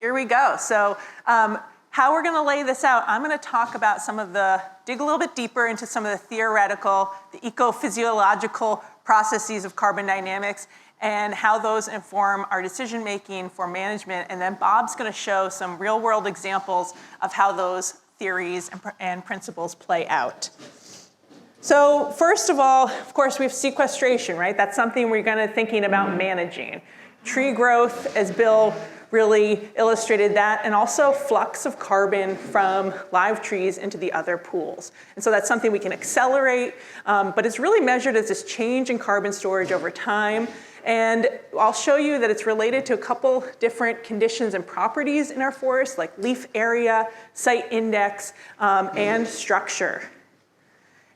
Here we go. So how we're going to lay this out, I'm going to talk about dig a little bit deeper into some of the theoretical, the ecophysiological processes of carbon dynamics and how those inform our decision making for management. And then Bob's going to show some real world examples of how those theories and principles play out. So first of all, of course, we have sequestration, right? That's something we're going to thinking about managing. Tree growth, as Bill really illustrated that, and also flux of carbon from live trees into the other pools. And so that's something we can accelerate, but it's really measured as this change in carbon storage over time. And I'll show you that it's related to a couple different conditions and properties in our forest, like leaf area, site index, and structure.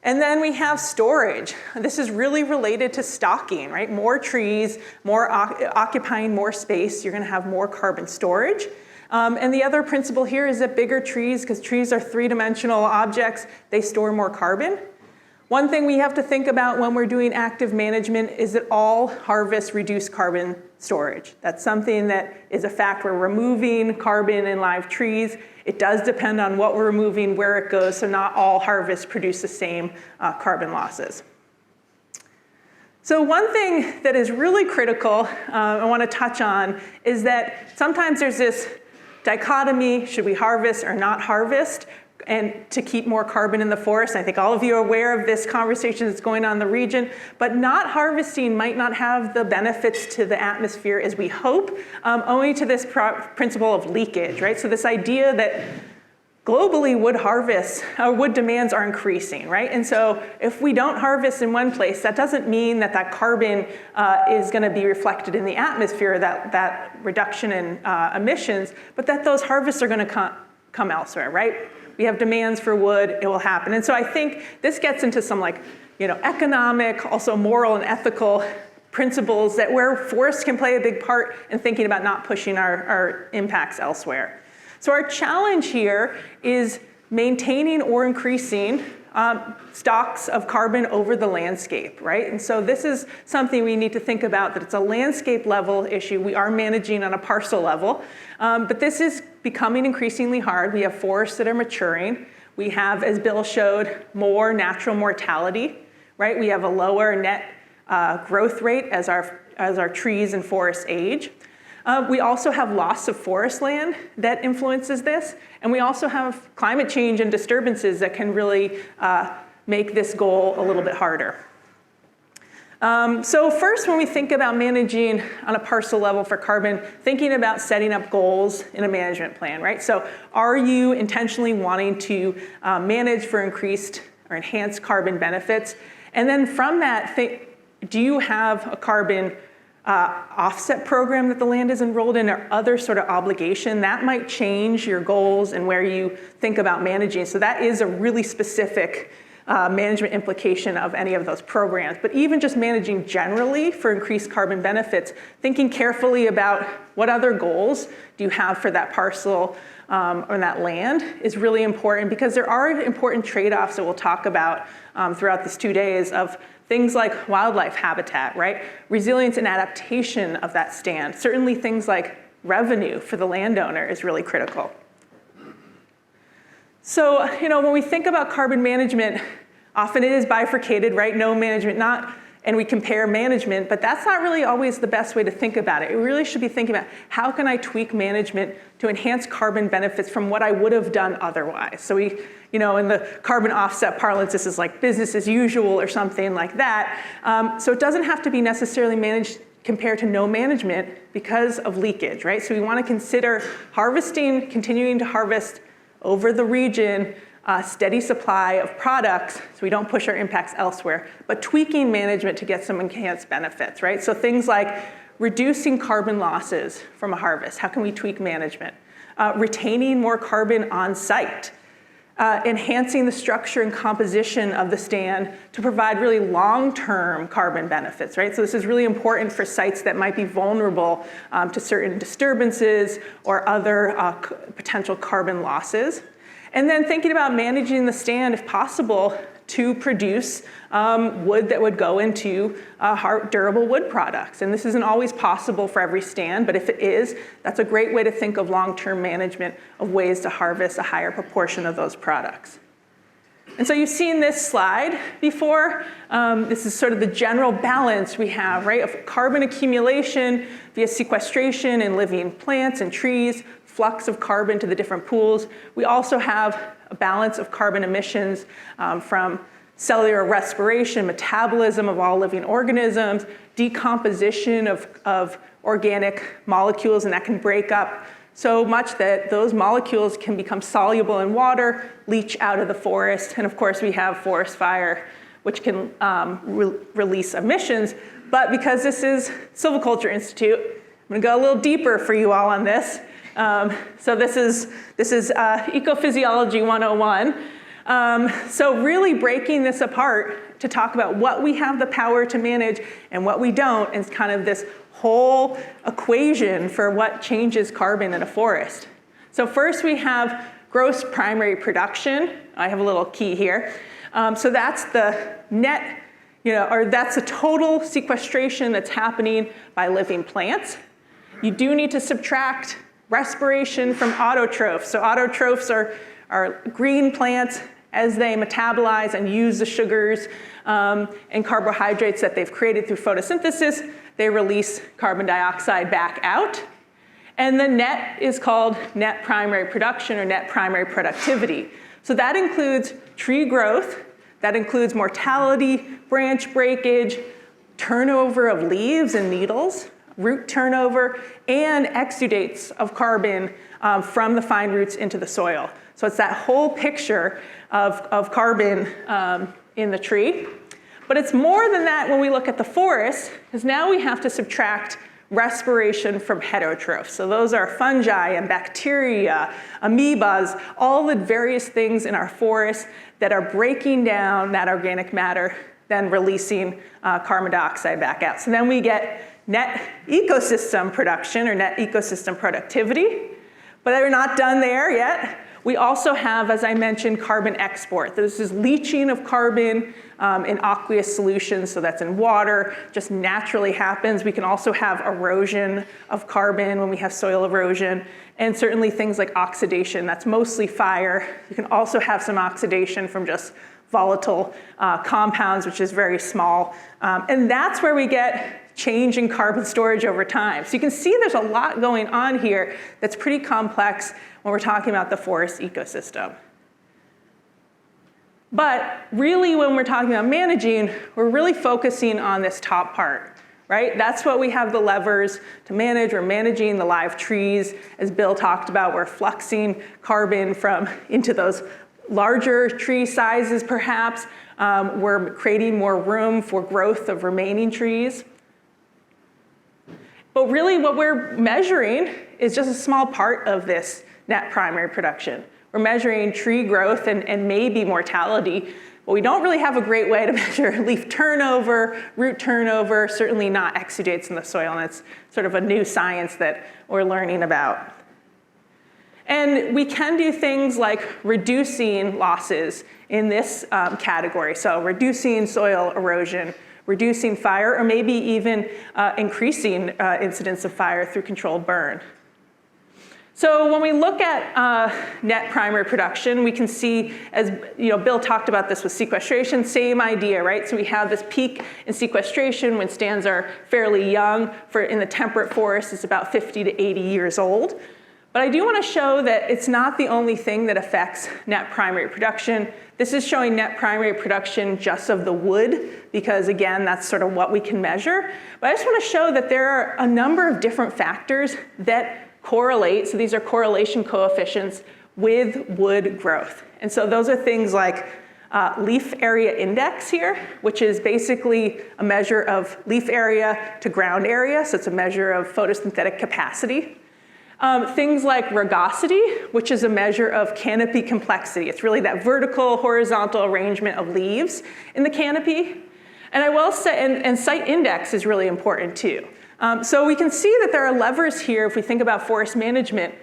And then we have storage. This is really related to stocking, right? More trees, occupying more space, you're gonna have more carbon storage. And the other principle here is that bigger trees, because trees are three-dimensional objects, they store more carbon. One thing we have to think about when we're doing active management is that all harvests reduce carbon storage. That's something that is a fact. We're removing carbon in live trees. It does depend on what we're removing, where it goes, so not all harvests produce the same carbon losses. So one thing that is really critical I want to touch on is that sometimes there's this dichotomy, should we harvest or not harvest, and to keep more carbon in the forest. I think all of you are aware of this conversation that's going on in the region, but not harvesting might not have the benefits to the atmosphere as we hope, owing to this principle of leakage, right? So this idea that globally wood demands are increasing, right? And so if we don't harvest in one place, that doesn't mean that carbon is gonna be reflected in the atmosphere, that reduction in emissions, but that those harvests are gonna come elsewhere, right? We have demands for wood, it will happen. And so I think this gets into some economic, also moral and ethical principles that where forests can play a big part in thinking about not pushing our impacts elsewhere. So our challenge here is maintaining or increasing stocks of carbon over the landscape, right? And so this is something we need to think about, that it's a landscape level issue. We are managing on a parcel level, but this is becoming increasingly hard. We have forests that are maturing. We have, as Bill showed, more natural mortality, right? We have a lower net growth rate as our trees and forests age. We also have loss of forest land that influences this, and we also have climate change and disturbances that can really make this goal a little bit harder. So first, when we think about managing on a parcel level for carbon, thinking about setting up goals in a management plan, right? So are you intentionally wanting to manage for increased or enhanced carbon benefits? And then from that, do you have a carbon offset program that the land is enrolled in, or other sort of obligation? That might change your goals and where you think about managing. So that is a really specific management implication of any of those programs. But even just managing generally for increased carbon benefits, thinking carefully about what other goals do you have for that parcel or that land is really important, because there are important trade-offs that we'll talk about throughout these 2 days of things like wildlife habitat, right? Resilience and adaptation of that stand. Certainly things like revenue for the landowner is really critical. So, when we think about carbon management, often it is bifurcated, right? No management, and we compare management, but that's not really always the best way to think about it. We really should be thinking about, how can I tweak management to enhance carbon benefits from what I would have done otherwise? So we, in the carbon offset parlance, this is like business as usual or something like that. So it doesn't have to be necessarily managed compared to no management because of leakage, right? So we want to consider harvesting, continuing to harvest over the region, steady supply of products so we don't push our impacts elsewhere, but tweaking management to get some enhanced benefits, right? So things like reducing carbon losses from a harvest. How can we tweak management? Retaining more carbon on site. Enhancing the structure and composition of the stand to provide really long-term carbon benefits, right? So this is really important for sites that might be vulnerable to certain disturbances or other potential carbon losses. And then thinking about managing the stand, if possible, to produce wood that would go into durable wood products. And this isn't always possible for every stand, but if it is, that's a great way to think of long-term management of ways to harvest a higher proportion of those products. And so you've seen this slide before. This is sort of the general balance we have, right, of carbon accumulation via sequestration in living plants and trees, flux of carbon to the different pools. We also have a balance of carbon emissions from cellular respiration, metabolism of all living organisms, decomposition of organic molecules, and that can break up so much that those molecules can become soluble in water, leach out of the forest, and of course we have forest fire, which can release emissions. But because this is Silviculture Institute, I'm gonna go a little deeper for you all on this. So this is Ecophysiology 101. So really breaking this apart to talk about what we have the power to manage and what we don't is kind of this whole equation for what changes carbon in a forest. So first we have gross primary production. I have a little key here. So that's the net, or that's the total sequestration that's happening by living plants. You do need to subtract respiration from autotrophs. So autotrophs are green plants. As they metabolize and use the sugars and carbohydrates that they've created through photosynthesis, they release carbon dioxide back out. And the net is called net primary production or net primary productivity. So that includes tree growth, that includes mortality, branch breakage, turnover of leaves and needles, root turnover, and exudates of carbon from the fine roots into the soil. So it's that whole picture of carbon in the tree. But it's more than that when we look at the forest, because now we have to subtract respiration from heterotrophs. So those are fungi and bacteria, amoebas, all the various things in our forests that are breaking down that organic matter, then releasing carbon dioxide back out. So then we get net ecosystem production or net ecosystem productivity, but we're not done there yet. We also have, as I mentioned, carbon export. This is leaching of carbon in aqueous solutions, so that's in water, just naturally happens. We can also have erosion of carbon when we have soil erosion, and certainly things like oxidation, that's mostly fire. You can also have some oxidation from just volatile compounds, which is very small. And that's where we get change in carbon storage over time. So you can see there's a lot going on here that's pretty complex when we're talking about the forest ecosystem. But really when we're talking about managing, we're really focusing on this top part, right? That's what we have the levers to manage. We're managing the live trees. As Bill talked about, we're fluxing carbon into those larger tree sizes perhaps. We're creating more room for growth of remaining trees. But really what we're measuring is just a small part of this net primary production. We're measuring tree growth and maybe mortality, but we don't really have a great way to measure leaf turnover, root turnover, certainly not exudates in the soil, and it's sort of a new science that we're learning about. And we can do things like reducing losses in this category, so reducing soil erosion, reducing fire, or maybe even increasing incidence of fire through controlled burn. So when we look at net primary production, we can see, as Bill talked about this with sequestration, same idea, right? So we have this peak in sequestration when stands are fairly young. In the temperate forest, it's about 50 to 80 years old. But I do want to show that it's not the only thing that affects net primary production. This is showing net primary production just of the wood, because again, that's sort of what we can measure. But I just want to show that there are a number of different factors that correlate, so these are correlation coefficients with wood growth. And so those are things like leaf area index here, which is basically a measure of leaf area to ground area, so it's a measure of photosynthetic capacity. Things like rugosity, which is a measure of canopy complexity. It's really that vertical, horizontal arrangement of leaves in the canopy. And I will say, and site index is really important too. So we can see that there are levers here if we think about forest management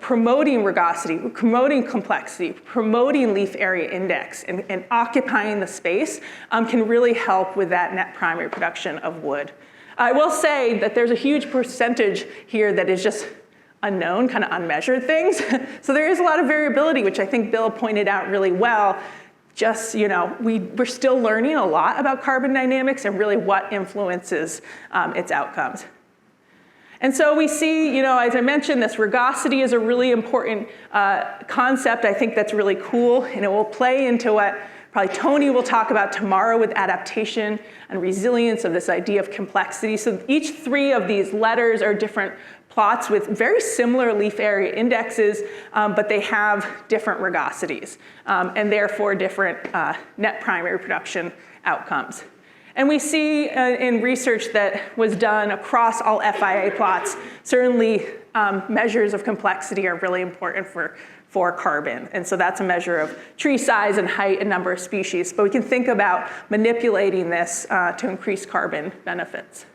promoting rugosity, promoting complexity, promoting leaf area index, and occupying the space can really help with that net primary production of wood. I will say that there's a huge percentage here that is just unknown, kind of unmeasured things. So there is a lot of variability, which I think Bill pointed out really well. Just, we're still learning a lot about carbon dynamics and really what influences its outcomes. And so we see, as I mentioned, this rugosity is a really important concept. I think that's really cool, and it will play into what probably Tony will talk about tomorrow with adaptation and resilience of this idea of complexity. So each three of these letters are different plots with very similar leaf area indexes, but they have different rugosities, and therefore different net primary production outcomes. And we see in research that was done across all FIA plots, certainly measures of complexity are really important for carbon. And so that's a measure of tree size and height and number of species. But we can think about manipulating this to increase carbon benefits.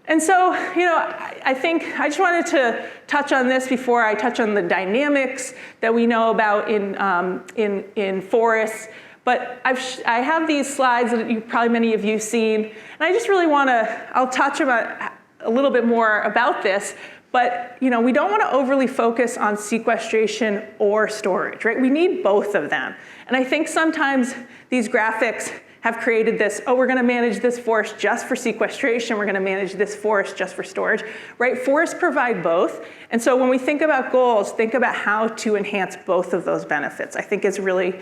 And so, I think I just wanted to touch on this before I touch on the dynamics that we know about in forests. But I have these slides that probably many of you have seen, and I just really I'll touch about a little bit more about this, but we don't want to overly focus on sequestration or storage, right? We need both of them. And I think sometimes these graphics have created this, we're going to manage this forest just for sequestration, we're going to manage this forest just for storage, right? Forests provide both. And so when we think about goals, think about how to enhance both of those benefits. I think it's really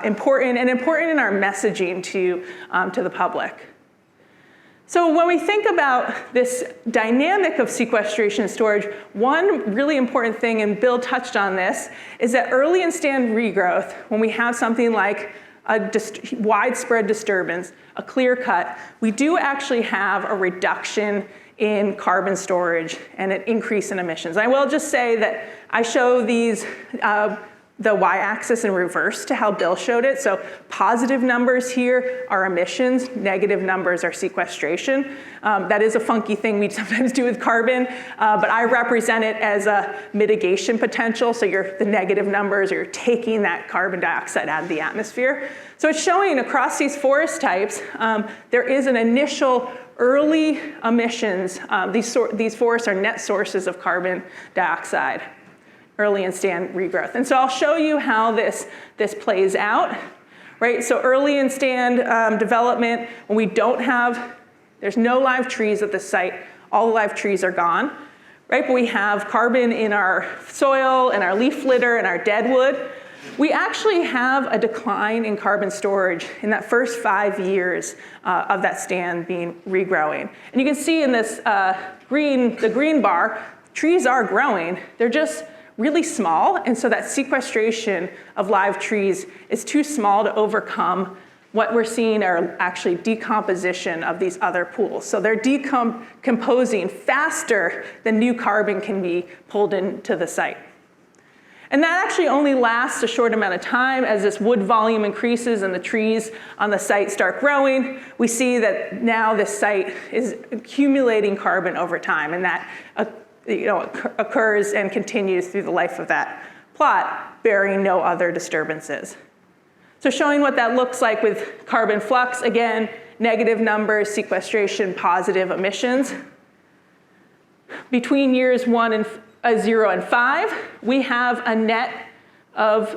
important, and important in our messaging to the public. So when we think about this dynamic of sequestration and storage, one really important thing, and Bill touched on this, is that early in stand regrowth, when we have something like a widespread disturbance, a clear cut, we do actually have a reduction in carbon storage and an increase in emissions. I will just say that I show these, the y-axis in reverse to how Bill showed it. So positive numbers here are emissions, negative numbers are sequestration. That is a funky thing we sometimes do with carbon, but I represent it as a mitigation potential. So the negative numbers, you're taking that carbon dioxide out of the atmosphere. So it's showing across these forest types, there is an initial early emissions. These forests are net sources of carbon dioxide early in stand regrowth. And so I'll show you how this plays out, right? So early in stand development, when we there's no live trees at the site, all the live trees are gone, right? But we have carbon in our soil, in our leaf litter, in our dead wood. We actually have a decline in carbon storage in that first 5 years of that stand being regrowing. And you can see in this the green bar, trees are growing, they're just really small, and so that sequestration of live trees is too small to overcome what we're seeing are actually decomposition of these other pools. So they're decomposing faster than new carbon can be pulled into the site. And that actually only lasts a short amount of time. As this wood volume increases and the trees on the site start growing, we see that now this site is accumulating carbon over time, and that occurs and continues through the life of that plot, bearing no other disturbances. So showing what that looks like with carbon flux, again, negative numbers, sequestration, positive emissions. Between years 0 and 5, we have a net of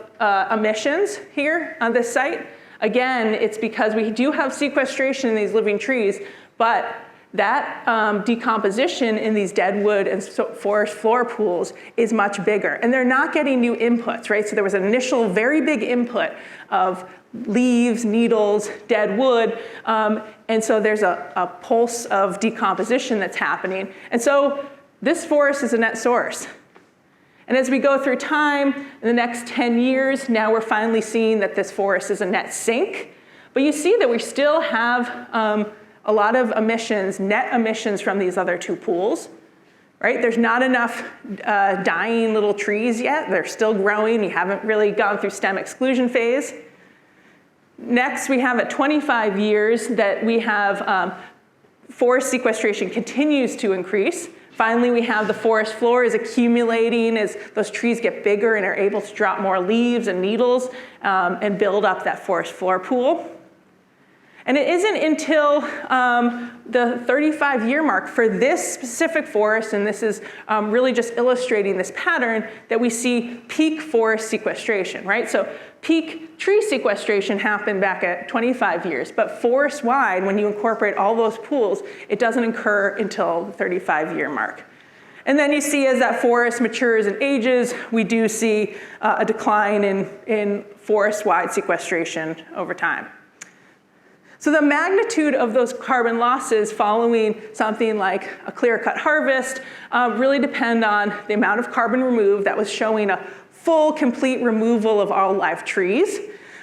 emissions here on this site. Again, it's because we do have sequestration in these living trees, but that decomposition in these dead wood and forest floor pools is much bigger. And they're not getting new inputs, right? So there was an initial very big input of leaves, needles, dead wood. And so there's a pulse of decomposition that's happening. And so this forest is a net source. And as we go through time, in the next 10 years, now we're finally seeing that this forest is a net sink. But you see that we still have a lot of emissions, net emissions from these other two pools, right? There's not enough dying little trees yet. They're still growing. You haven't really gone through stem exclusion phase. Next, we have at 25 years that we have forest sequestration continues to increase, Finally, we have the forest floor is accumulating as those trees get bigger and are able to drop more leaves and needles and build up that forest floor pool. And it isn't until the 35-year mark for this specific forest, and this is really just illustrating this pattern, that we see peak forest sequestration, right? So peak tree sequestration happened back at 25 years, but forest-wide, when you incorporate all those pools, it doesn't occur until the 35-year mark. And then you see as that forest matures and ages, we do see a decline in forest-wide sequestration over time. So the magnitude of those carbon losses following something like a clear-cut harvest really depend on the amount of carbon removed. That was showing a full, complete removal of all live trees.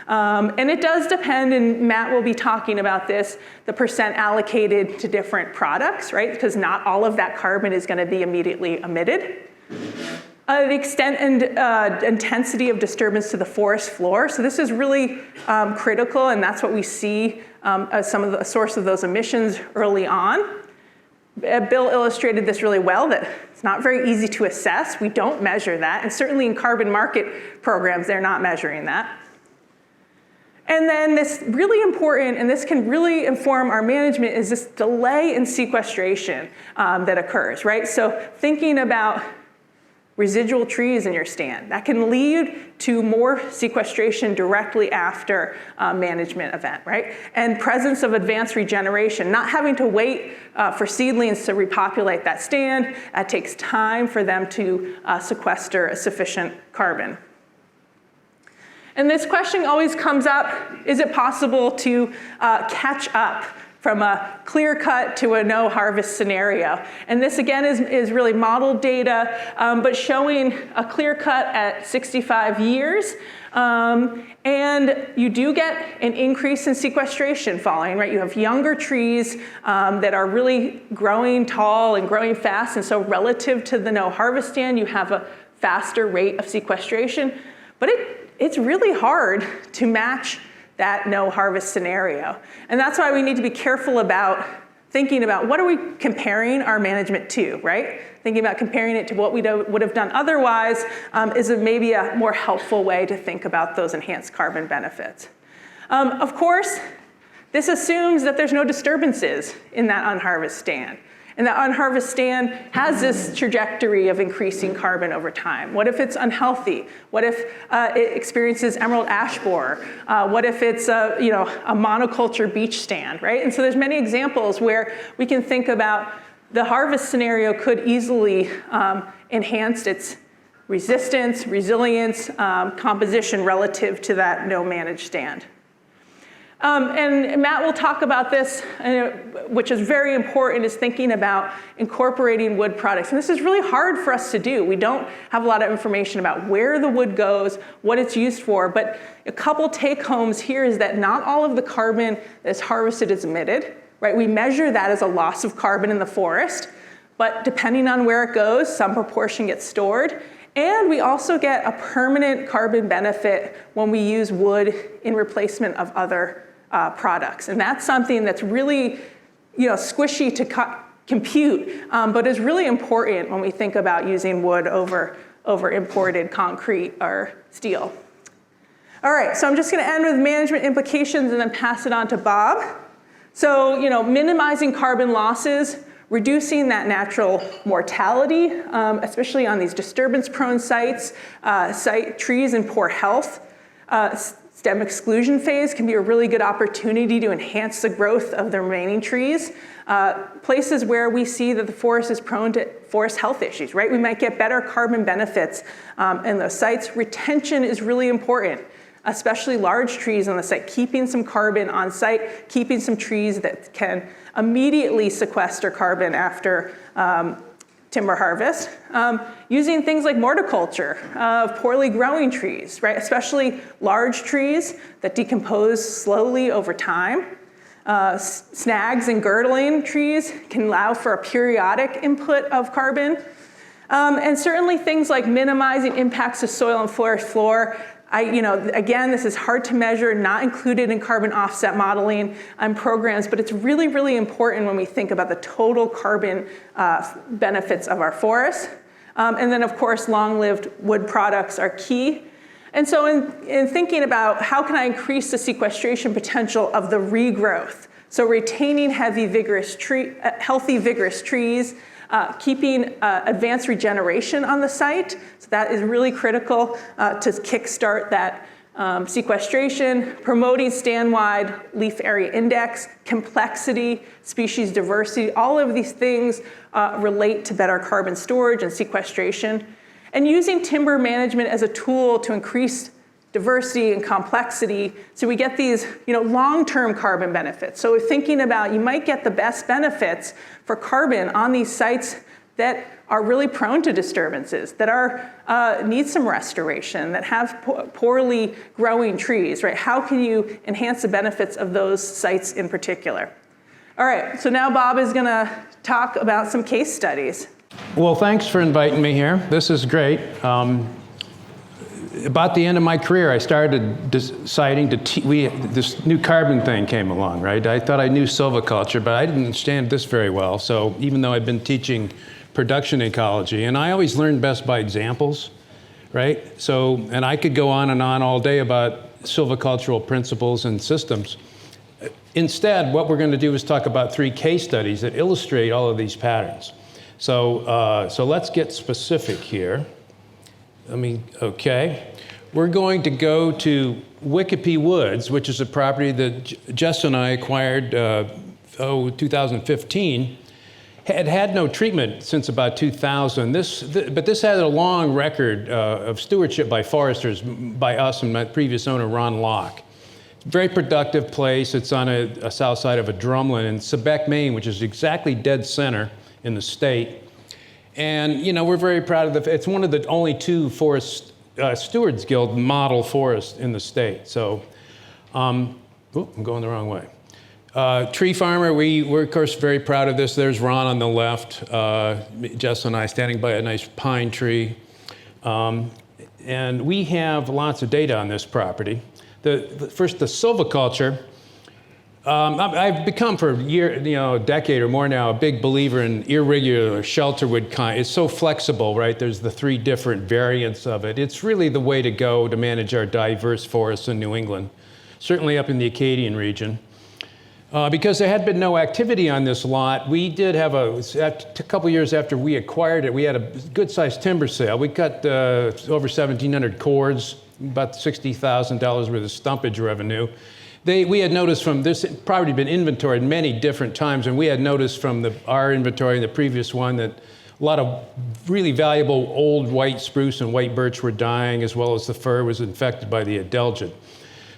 And it does depend, and Matt will be talking about this, the percent allocated to different products, right? Because not all of that carbon is going to be immediately emitted. The extent and intensity of disturbance to the forest floor. So this is really critical, and that's what we see as some of the source of those emissions early on. Bill illustrated this really well, that it's not very easy to assess. We don't measure that, and certainly in carbon market programs, they're not measuring that. And then this really important, and this can really inform our management, is this delay in sequestration that occurs, right? So thinking about residual trees in your stand, that can lead to more sequestration directly after management event, right? And presence of advanced regeneration, not having to wait for seedlings to repopulate that stand. It takes time for them to sequester a sufficient carbon. And this question always comes up, is it possible to catch up from a clear cut to a no harvest scenario? And this again is really modeled data, but showing a clear cut at 65 years. And you do get an increase in sequestration following, right? You have younger trees that are really growing tall and growing fast. And so relative to the no harvest stand, you have a faster rate of sequestration. But it's really hard to match that no harvest scenario. And that's why we need to be careful about thinking about what are we comparing our management to, right? Thinking about comparing it to what we would have done otherwise is maybe a more helpful way to think about those enhanced carbon benefits. Of course, this assumes that there's no disturbances in that unharvested stand. And that unharvested stand has this trajectory of increasing carbon over time. What if it's unhealthy? What if it experiences emerald ash borer? What if it's a monoculture beech stand, right? And so there's many examples where we can think about the harvest scenario could easily enhance its resistance, resilience, composition relative to that no managed stand. And Matt will talk about this, which is very important, is thinking about incorporating wood products. And this is really hard for us to do. We don't have a lot of information about where the wood goes, what it's used for, but a couple take-homes here is that not all of the carbon that's harvested is emitted, right? We measure that as a loss of carbon in the forest, but depending on where it goes, some proportion gets stored. And we also get a permanent carbon benefit when we use wood in replacement of other products. And that's something that's really squishy to compute, but is really important when we think about using wood over imported concrete or steel. All right, so I'm just going to end with management implications and then pass it on to Bob. So, minimizing carbon losses, reducing that natural mortality, especially on these disturbance-prone sites, trees in poor health. Stem exclusion phase can be a really good opportunity to enhance the growth of the remaining trees. Places where we see that the forest is prone to forest health issues, right? We might get better carbon benefits in those sites. Retention is really important, especially large trees on the site, keeping some carbon on site, keeping some trees that can immediately sequester carbon after timber harvest. Using things like morticulture of poorly growing trees, right? Especially large trees that decompose slowly over time. Snags and girdling trees can allow for a periodic input of carbon. And certainly things like minimizing impacts to soil and forest floor. Again, this is hard to measure, not included in carbon offset modeling programs, but it's really, really important when we think about the total carbon benefits of our forests. And then, of course, long-lived wood products are key. And so in thinking about how can I increase the sequestration potential of the regrowth, so retaining healthy, vigorous trees, keeping advanced regeneration on the site. So that is really critical to kickstart that sequestration, promoting stand-wide leaf area index, complexity, species diversity. All of these things relate to better carbon storage and sequestration. And using timber management as a tool to increase diversity and complexity, so we get these long-term carbon benefits. So we're thinking about, you might get the best benefits for carbon on these sites that are really prone to disturbances, that need some restoration, that have poorly growing trees, right? How can you enhance the benefits of those sites in particular? All right, so now Bob is gonna talk about some case studies. Well, thanks for inviting me here. This is great. About the end of my career, I started deciding this new carbon thing came along, right? I thought I knew silviculture, but I didn't understand this very well. So even though I've been teaching production ecology, and I always learn best by examples, right? So, and I could go on and on all day about silvicultural principles and systems. Instead, what we're going to do is talk about 3 case studies that illustrate all of these patterns. So, so let's get specific here. Okay. We're going to go to Wikipe Woods, which is a property that Jess and I acquired, 2015. Had no treatment since about 2000. But this had a long record of stewardship by foresters, by us and my previous owner, Ron Locke. Very productive place. It's on a south side of a drumlin in Quebec, Maine, which is exactly dead center in the state. And we're very proud of it's one of the only 2 Forest Stewards Guild model forests in the state. So, I'm going the wrong way. Tree farmer, we're of course very proud of this. There's Ron on the left, Jess and I standing by a nice pine tree. And we have lots of data on this property. First, the silviculture. I've become for a decade or more now, a big believer in irregular shelterwood kind. It's so flexible, right? There's the 3 different variants of it. It's really the way to go to manage our diverse forests in New England, certainly up in the Acadian region. Because there had been no activity on this lot, we did have a couple years after we acquired it, we had a good-sized timber sale. We cut over 1,700 cords, about $60,000 worth of stumpage revenue. We had noticed from this, probably been inventoried many different times, and we had noticed from our inventory and the previous one that a lot of really valuable old white spruce and white birch were dying, as well as the fir was infected by the adelgid.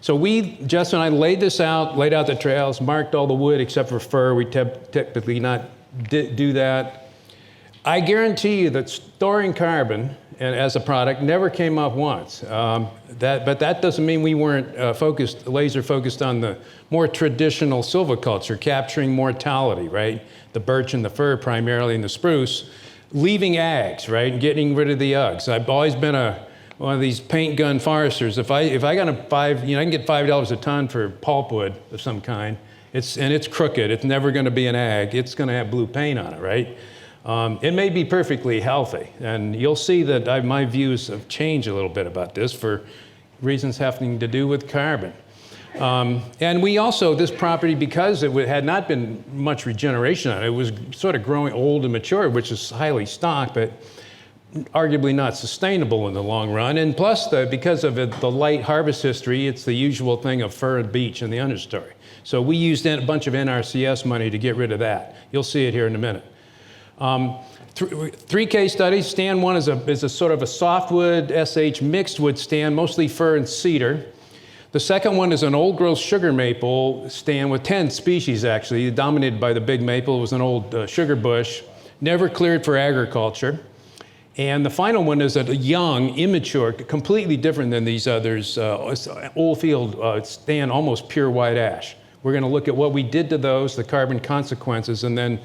So Jess and I laid out the trails, marked all the wood except for fir. We typically not do that. I guarantee you that storing carbon as a product never came up once. But that doesn't mean we weren't laser focused on the more traditional silviculture, capturing mortality, right? The birch and the fir primarily, and the spruce, leaving ags, right, and getting rid of the Uggs. I've always been one of these paint gun foresters. If I got I can get $5 a ton for pulpwood of some kind. It's crooked. It's never going to be an ag. It's going to have blue paint on it, right? It may be perfectly healthy, and you'll see that my views have changed a little bit about this for reasons having to do with carbon. And we also, this property, because it had not been much regeneration on it, it was sort of growing old and mature, which is highly stocked, but arguably not sustainable in the long run. And plus, because of the light harvest history, it's the usual thing of fir and beech in the understory. So we used a bunch of NRCS money to get rid of that. You'll see it here in a minute. 3 case studies. Stand 1 is a sort of a softwood SH mixed wood stand, mostly fir and cedar. The second one is an old growth sugar maple stand with 10 species actually, dominated by the big maple. It was an old sugar bush, never cleared for agriculture. And the final one is a young, immature, completely different than these others, old field stand, almost pure white ash. We're going to look at what we did to those, the carbon consequences, and then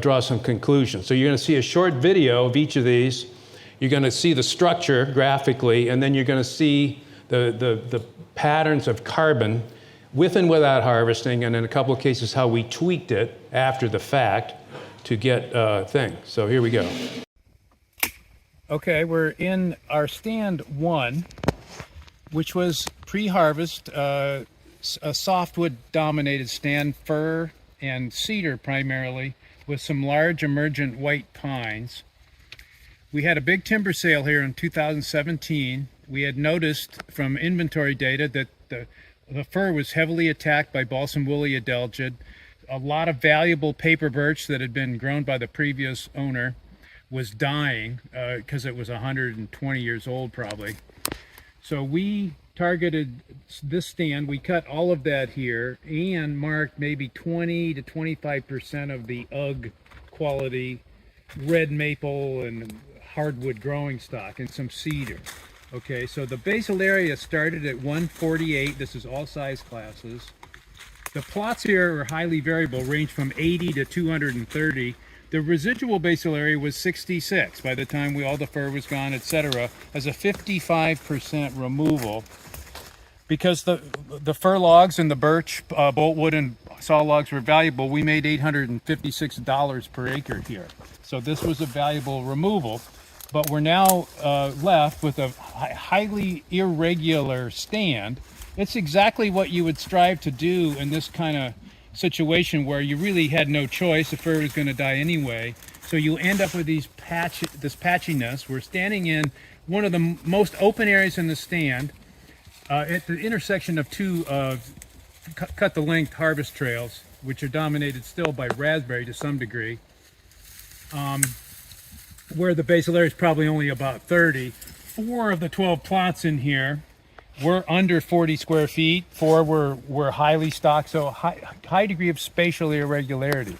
draw some conclusions. So you're going to see a short video of each of these. You're going to see the structure graphically, and then you're going to see the patterns of carbon with and without harvesting, and in a couple of cases how we tweaked it after the fact to get things. So here we go. Okay, we're in our stand 1, which was pre-harvest, a softwood dominated stand, fir and cedar primarily, with some large emergent white pines. We had a big timber sale here in 2017. We had noticed from inventory data that the fir was heavily attacked by balsam woolly adelgid. A lot of valuable paper birch that had been grown by the previous owner was dying because it was 120 years old probably. So we targeted this stand. We cut all of that here and marked maybe 20 to 25% of the UGG quality red maple and hardwood growing stock and some cedar. Okay, so the basal area started at 148. This is all size classes. The plots here are highly variable, range from 80 to 230. The residual basal area was 66 by the time all the fir was gone, etc., as a 55% removal. Because the fir logs and the birch, boltwood and saw logs were valuable, we made $856 per acre here. So this was a valuable removal. But we're now left with a highly irregular stand. It's exactly what you would strive to do in this kind of situation where you really had no choice. The fir was going to die anyway. So you end up with this patchiness. We're standing in one of the most open areas in the stand at the intersection of two cut the length harvest trails, which are dominated still by raspberry to some degree. Where the basal area is probably only about 30. 4 of the 12 plots in here were under 40 square feet. 4 were highly stocked, so high degree of spatial irregularity.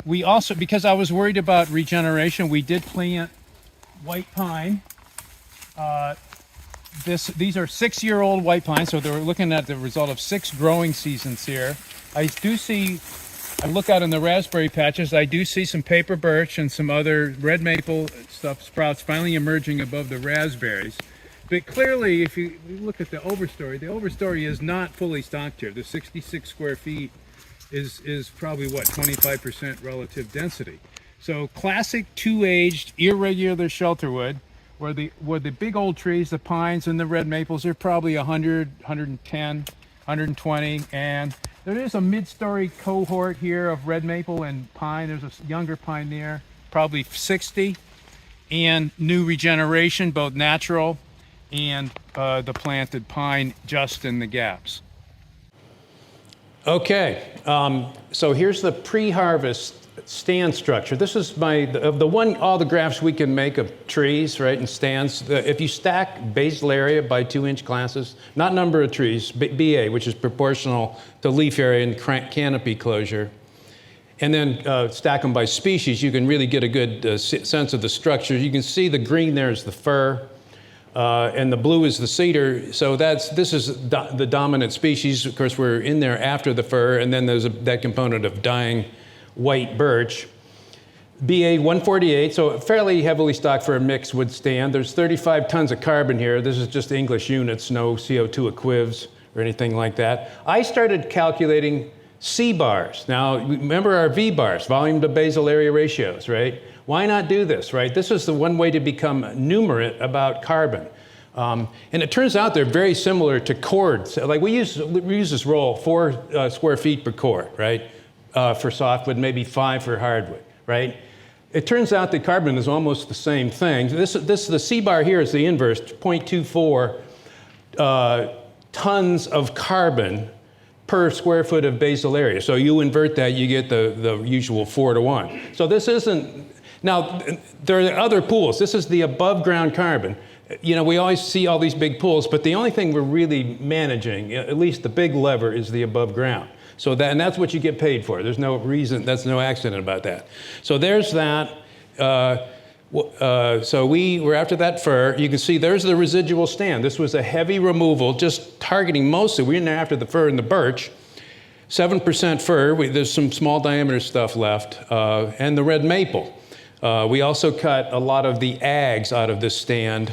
We also, because I was worried about regeneration, we did plant white pine. These are 6-year-old white pines, so they're looking at the result of 6 growing seasons here. I look out in the raspberry patches, I do see some paper birch and some other red maple sprouts finally emerging above the raspberries. But clearly, if you look at the overstory is not fully stocked here. The 66 square feet is probably, 25% relative density. So classic 2-aged, irregular shelterwood, where the big old trees, the pines and the red maples, are probably 100, 110, 120, and there is a mid-story cohort here of red maple and pine. There's a younger pine there, probably 60, and new regeneration, both natural and the planted pine just in the gaps. Okay, so here's the pre-harvest stand structure. This is all the graphs we can make of trees, right, and stands. If you stack basal area by 2-inch classes, not number of trees, BA, which is proportional to leaf area and canopy closure, and then stack them by species, you can really get a good sense of the structure. You can see the green there is the fir, and the blue is the cedar. So this is the dominant species. Of course, we're in there after the fir, and then there's that component of dying white birch. BA 148, so fairly heavily stocked for a mixed wood stand. There's 35 tons of carbon here. This is just English units, no CO2 equivs or anything like that. I started calculating C bars. Now, remember our V bars, volume to basal area ratios, right? Why not do this, right? This is the one way to become numerate about carbon. And it turns out they're very similar to cords. Like we use this roll, 4 square feet per cord, right? For softwood, maybe 5 for hardwood, right? It turns out that carbon is almost the same thing. The C bar here is the inverse, 0.24 tons of carbon per square foot of basal area. So you invert that, you get the usual 4-to-1. So this isn't, now there are other pools. This is the above ground carbon. You know, we always see all these big pools, but the only thing we're really managing, at least the big lever, is the above ground. So that's what you get paid for. There's no reason, that's no accident about that. So there's that. So we're after that fir. You can see there's the residual stand. This was a heavy removal, just targeting mostly, we're in there after the fir and the birch. 7% fir, there's some small diameter stuff left, and the red maple. We also cut a lot of the ags out of this stand,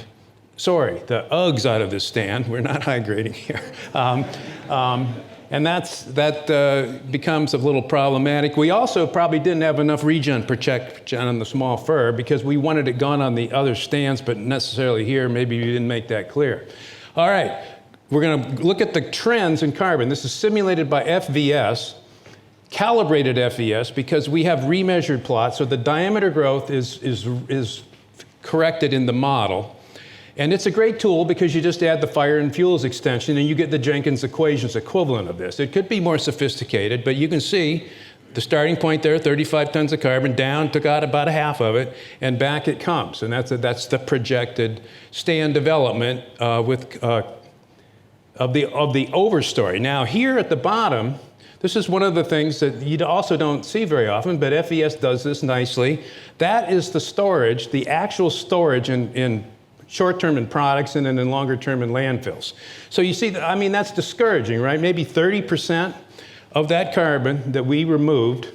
sorry, the Uggs out of this stand. We're not high grading here. And that becomes a little problematic. We also probably didn't have enough regen protection on the small fir because we wanted it gone on the other stands, but necessarily here, maybe we didn't make that clear. All right, we're gonna look at the trends in carbon. This is simulated by FVS, calibrated FVS, because we have remeasured plots, so the diameter growth is corrected in the model. And it's a great tool because you just add the fire and fuels extension and you get the Jenkins equations equivalent of this. It could be more sophisticated, but you can see the starting point there, 35 tons of carbon, down, took out about a half of it, and back it comes. And that's the projected stand development of the overstory. Now here at the bottom, this is one of the things that you also don't see very often, but FES does this nicely. That is the storage, the actual storage in short-term in products and then in longer-term in landfills. So you see, I mean, that's discouraging, right? Maybe 30% of that carbon that we removed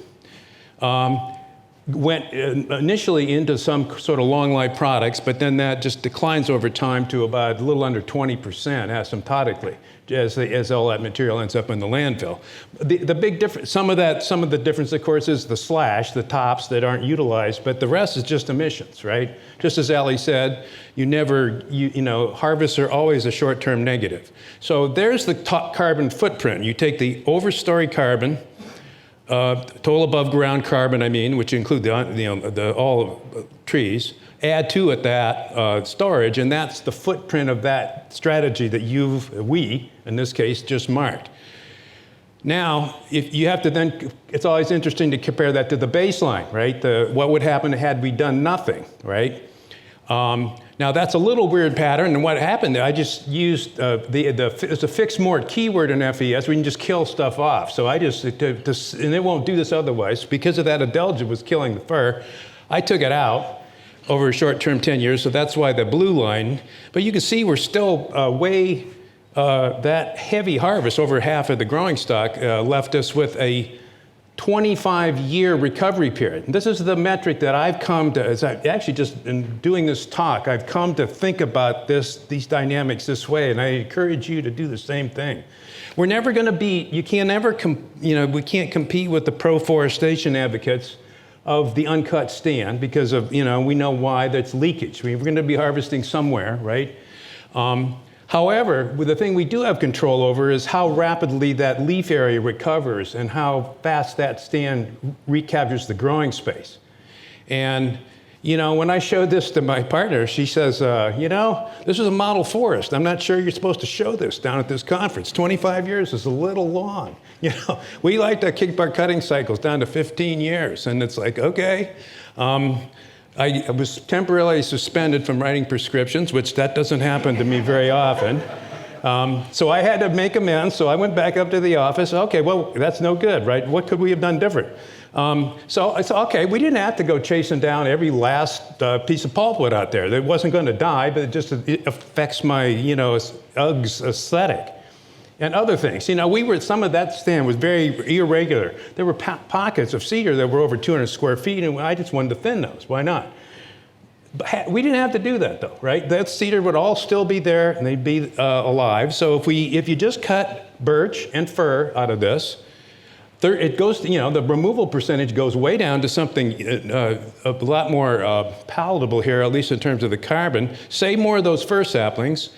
went initially into some sort of long-life products, but then that just declines over time to about a little under 20% asymptotically as all that material ends up in the landfill. The big difference, some of the difference, of course, is the slash, the tops that aren't utilized, but the rest is just emissions, right? Just as Ali said, you know, harvests are always a short-term negative. So there's the top carbon footprint. You take the overstory carbon, total above ground carbon, I mean, which include all trees, add to it that storage, and that's the footprint of that strategy that we, in this case, just marked. Now, if you have to then, it's always interesting to compare that to the baseline, right? What would happen had we done nothing, right? Now that's a little weird pattern, and what happened, I just used, it's a fixed mort keyword in FES, we can just kill stuff off. So I just, and it won't do this otherwise, because of that adelgid was killing the fir, I took it out over a short-term 10 years, so that's why the blue line, but you can see we're still that heavy harvest, over half of the growing stock, left us with a 25-year recovery period. And this is the metric that I've come to, as I actually just in doing this talk, I've come to think about these dynamics this way, and I encourage you to do the same thing. We're never going to be, we can't compete with the pro-forestation advocates of the uncut stand because of, we know why, that's leakage. We're going to be harvesting somewhere, right? However, the thing we do have control over is how rapidly that leaf area recovers and how fast that stand recaptures the growing space. And, when I showed this to my partner, she says, this is a model forest. I'm not sure you're supposed to show this down at this conference. 25 years is a little long. We like to kick our cutting cycles down to 15 years. And it's like, okay. I was temporarily suspended from writing prescriptions, which that doesn't happen to me very often. So I had to make amends, so I went back up to the office. Okay, well, that's no good, right? What could we have done different? So I said, okay, we didn't have to go chasing down every last piece of pulpwood out there. It wasn't going to die, but it affects my, Uggs aesthetic. And other things. Some of that stand was very irregular. There were pockets of cedar that were over 200 square feet, and I just wanted to thin those. Why not? But we didn't have to do that, though, right? That cedar would all still be there, and they'd be alive. So if you just cut birch and fir out of this, it goes, the removal percentage goes way down to something a lot more palatable here, at least in terms of the carbon. Save more of those fir saplings.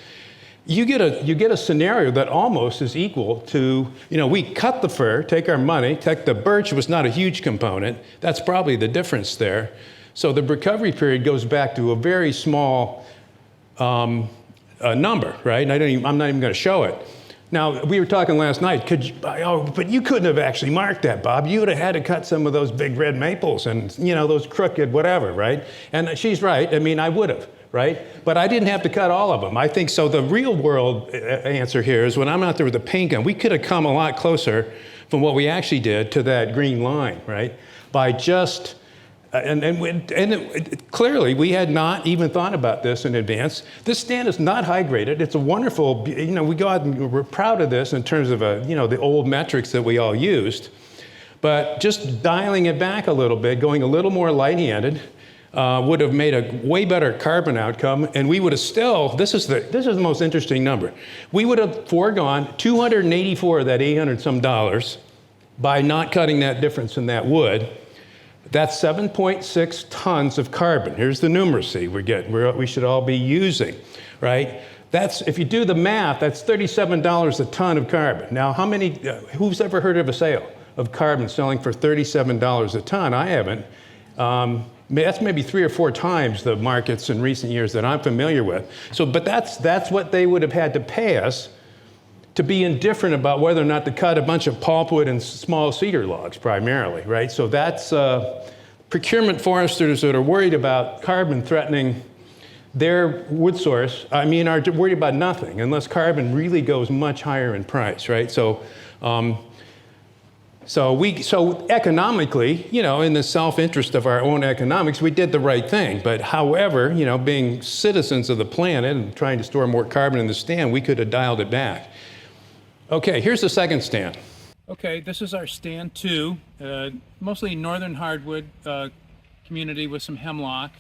You get a scenario that almost is equal to, we cut the fir, take our money, take the birch was not a huge component. That's probably the difference there. So the recovery period goes back to a very small number, right? And I'm not even going to show it. Now, we were talking last night, but you couldn't have actually marked that, Bob. You would have had to cut some of those big red maples and, those crooked whatever, right? And she's right. I mean, I would have. Right? But I didn't have to cut all of them. I think so. The real world answer here is when I'm out there with a paint gun, we could have come a lot closer from what we actually did to that green line, right? By just, clearly we had not even thought about this in advance. This stand is not high graded. It's a wonderful, we go out and we're proud of this in terms of, the old metrics that we all used. But just dialing it back a little bit, going a little more light-handed, would have made a way better carbon outcome, and we would have still, this is the most interesting number, we would have foregone 284 of that 800 some dollars by not cutting that difference in that wood. That's 7.6 tons of carbon. Here's the numeracy we should all be using, right? That's, if you do the math, that's $37 a ton of carbon. Now, who's ever heard of a sale of carbon selling for $37 a ton? I haven't. That's maybe 3 or 4 times the markets in recent years that I'm familiar with. So, but that's what they would have had to pay us to be indifferent about whether or not to cut a bunch of pulpwood and small cedar logs primarily, right? So that's procurement foresters that are worried about carbon threatening their wood source, are worried about nothing unless carbon really goes much higher in price, right? So economically, in the self-interest of our own economics, we did the right thing. But however, being citizens of the planet and trying to store more carbon in the stand, we could have dialed it back. Okay, here's the second stand. Okay, this is our stand 2, mostly northern hardwood community with some hemlock.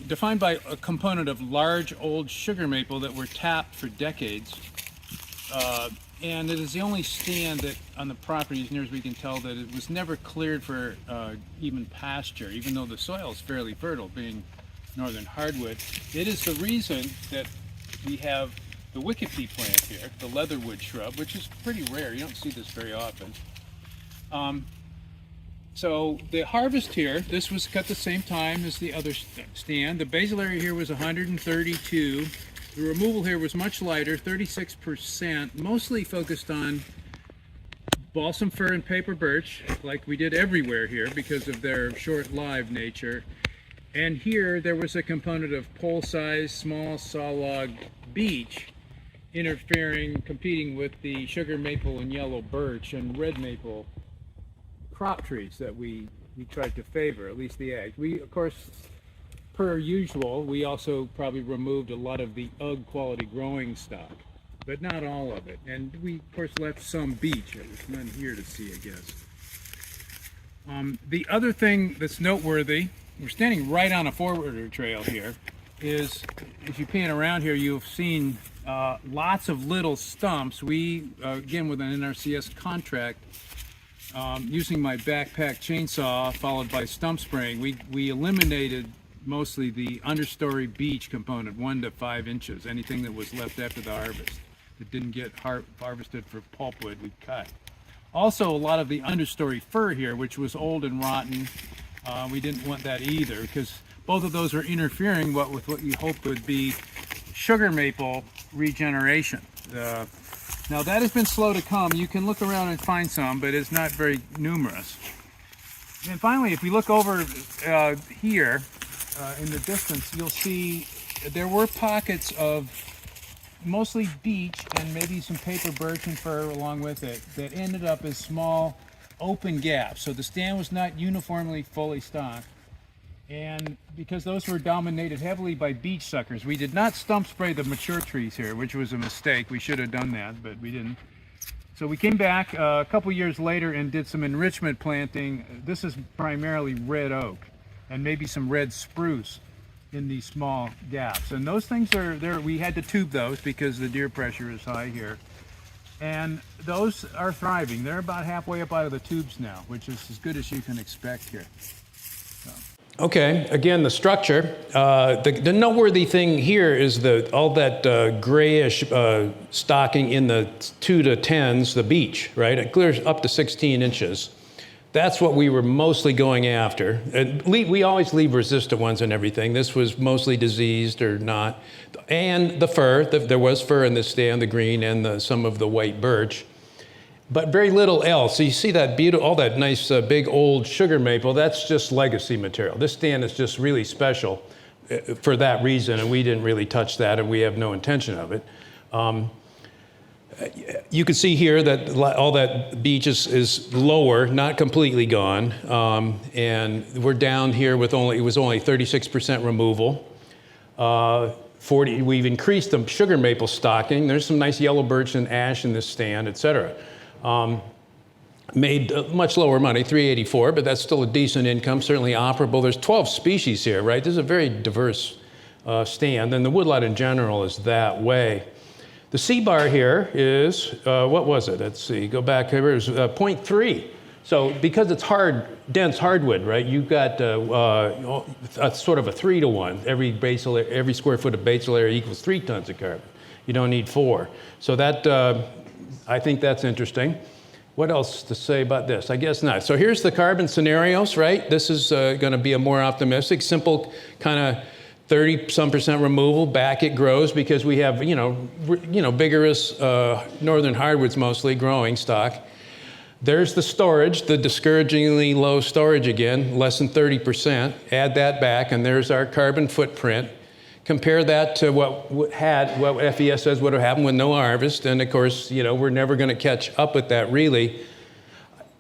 Defined by a component of large old sugar maple that were tapped for decades. And it is the only stand that on the property, as near as we can tell, that it was never cleared for even pasture, even though the soil is fairly fertile, being northern hardwood. It is the reason that we have the wicked pea plant here, the leatherwood shrub, which is pretty rare. You don't see this very often. So the harvest here, this was cut the same time as the other stand. The basal area here was 132. The removal here was much lighter, 36%, mostly focused on balsam fir and paper birch, like we did everywhere here because of their short-lived nature. And here there was a component of pole-sized, small sawlog beech competing with the sugar maple and yellow birch and red maple crop trees that we tried to favor, at least the ag. We, of course, per usual, we also probably removed a lot of the UGG quality growing stock, but not all of it. And we, of course, left some beech. There's none here to see, I guess. The other thing that's noteworthy, we're standing right on a forwarder trail here, is if you pan around here, you've seen lots of little stumps. We, again, with an NRCS contract, using my backpack chainsaw followed by stump spraying, we eliminated mostly the understory beech component, 1 to 5 inches, anything that was left after the harvest that didn't get harvested for pulpwood, we cut. Also, a lot of the understory fir here, which was old and rotten, we didn't want that either, because both of those are interfering with what you hoped would be sugar maple regeneration. Now that has been slow to come. You can look around and find some, but it's not very numerous. And finally, if we look over here in the distance, you'll see there were pockets of mostly beech and maybe some paper birch and fir along with it that ended up as small open gaps. So the stand was not uniformly fully stocked. And because those were dominated heavily by beech suckers, we did not stump spray the mature trees here, which was a mistake. We should have done that, but we didn't. So we came back a couple years later and did some enrichment planting. This is primarily red oak and maybe some red spruce in these small gaps. And those things are there. We had to tube those because the deer pressure is high here. And those are thriving. They're about halfway up out of the tubes now, which is as good as you can expect here. Okay, again, the structure. The noteworthy thing here is all that grayish stocking in the 2 to 10s, the beech, right? It clears up to 16 inches. That's what we were mostly going after. We always leave resistant ones and everything. This was mostly diseased or not. And the fir, there was fir in this stand, the green and some of the white birch. But very little else. So you see that all that nice big old sugar maple, that's just legacy material. This stand is just really special for that reason, and we didn't really touch that, and we have no intention of it. You can see here that all that beech is lower, not completely gone, and we're down here with it was only 36% removal. We've increased the sugar maple stocking. There's some nice yellow birch and ash in this stand, et cetera. made much lower money, 384, but that's still a decent income, certainly operable. There's 12 species here, right? This is a very diverse stand, and the woodlot in general is that way. The C-bar here is, what was it? Let's see, go back here, it was 0.3. So because it's dense hardwood, right, you've got a sort of a 3-to-1. Every square foot of basal area equals 3 tons of carbon. You don't need 4. So that, I think that's interesting. What else to say about this? I guess not. So here's the carbon scenarios, right? This is going to be a more optimistic, simple kind of 30-some% removal. Back it grows because we have, vigorous northern hardwoods mostly growing stock. There's the storage, the discouragingly low storage again, less than 30%. Add that back, and there's our carbon footprint. Compare that to what FES says would have happened with no harvest, and of course, we're never going to catch up with that really.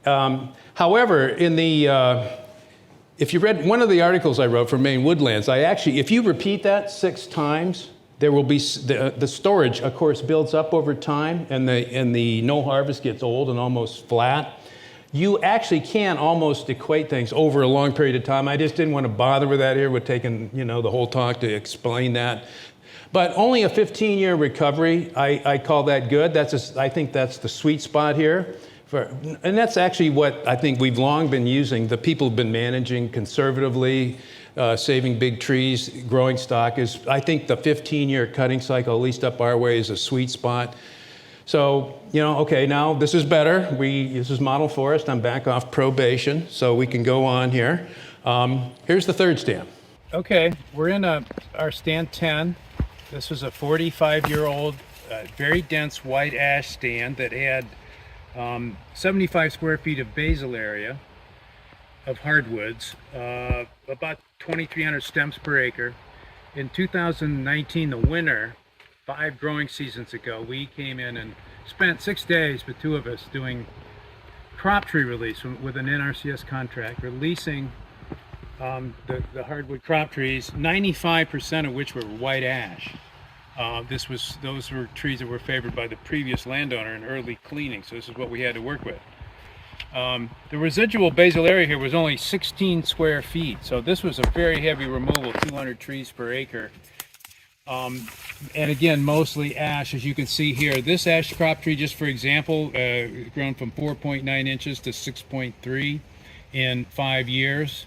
However, if you read one of the articles I wrote for Maine Woodlands, if you repeat that 6 times, there will be the storage, of course, builds up over time, and the no harvest gets old and almost flat. You actually can almost equate things over a long period of time. I just didn't want to bother with that here. We're taking, the whole talk to explain that. But only a 15-year recovery, I call that good. I think that's the sweet spot here. And that's actually what I think we've long been using. The people have been managing conservatively, saving big trees, growing stock. I think the 15-year cutting cycle, at least up our way, is a sweet spot. So, okay, now this is better. This is model forest. I'm back off probation, so we can go on here. Here's the third stand. Okay, we're in our stand 10. This was a 45-year-old, very dense white ash stand that had 75 square feet of basal area of hardwoods, about 2,300 stems per acre. In 2019, the winter, 5 growing seasons ago, we came in and spent 6 days, with 2 of us, doing crop tree release with an NRCS contract, releasing the hardwood crop trees, 95% of which were white ash. Those were trees that were favored by the previous landowner in early cleaning, so this is what we had to work with. The residual basal area here was only 16 square feet, so this was a very heavy removal, 200 trees per acre. And again, mostly ash, as you can see here. This ash crop tree, just for example, grown from 4.9 inches to 6.3 in 5 years.